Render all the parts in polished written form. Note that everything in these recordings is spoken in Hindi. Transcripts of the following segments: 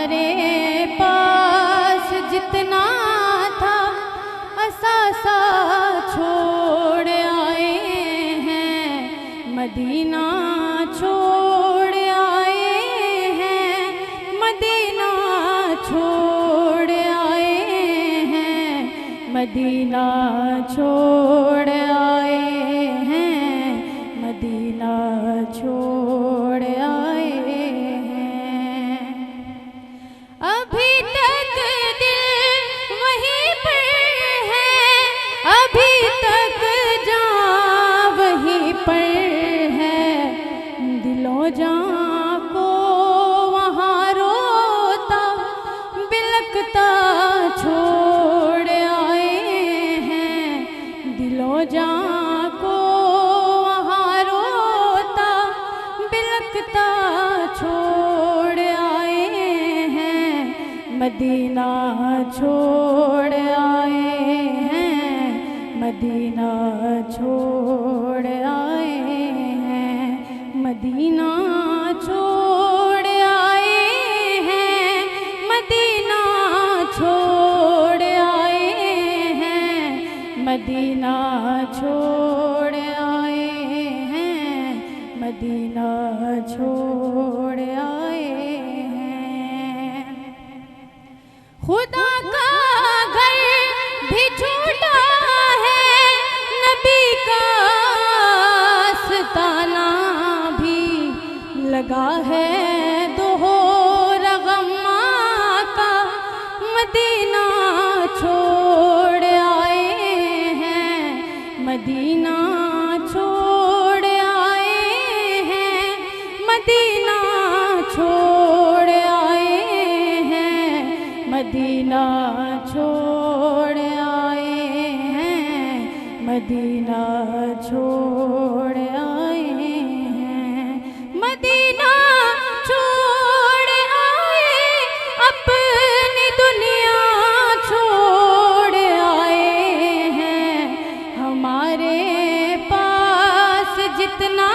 हमारे पास जितना था असासा छोड़ आए हैं, मदीना छोड़ आए हैं, मदीना छोड़ आए हैं, मदीना छोड़ आए हैं, मदीना छोड़ आए हैं। अभी तक दिल वहीं पर है, अभी तक जान वहीं पर है, दिलो जान को वहाँ रोता बिलकता छोड़ आए हैं, दिलो जान को वहाँ रोता बिलकता छोड़ आए हैं, मदीना छोड़ आए हैं, मदीना छोड़ आए हैं, मदीना छोड़ आए हैं, मदीना छोड़ आए हैं, मदीना छोड़ आए हैं, मदीना छोड़ आए हैं। खुदा का घर भी झूठा है, नबी का आस्ताना भी लगा है, दोहरा गम्मा का मदीना छोड़ आए हैं, मदीना छोड़ आए हैं, मदीना छोड़ आए हैं, मदीना छोड़ आए हैं, मदीना छोड़ आए हैं, मदीना छोड़ आए, अपनी दुनिया छोड़ आए हैं, हमारे पास जितना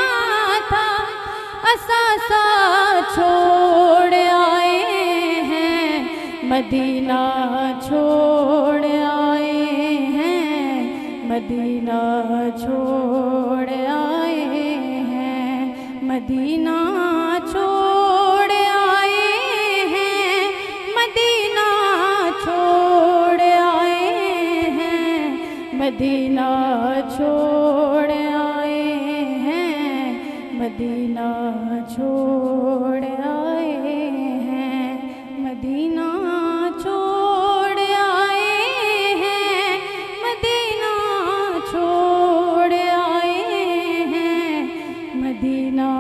था असासा छोड़ आए हैं, मदीना छोड़ आए हैं, मदीना छोड़ आए हैं, मदीना छोड़ आए हैं, मदीना छोड़ आए हैं, मदीना छोड़ आए हैं, मदीना छोड़ आए हैं, मदीना छोड़ आए हैं, मदीना छोड़ आए हैं, मदीना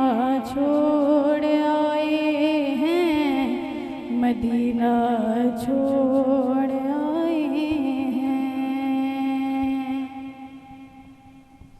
छोड़ आए हैं, मदीना छोड़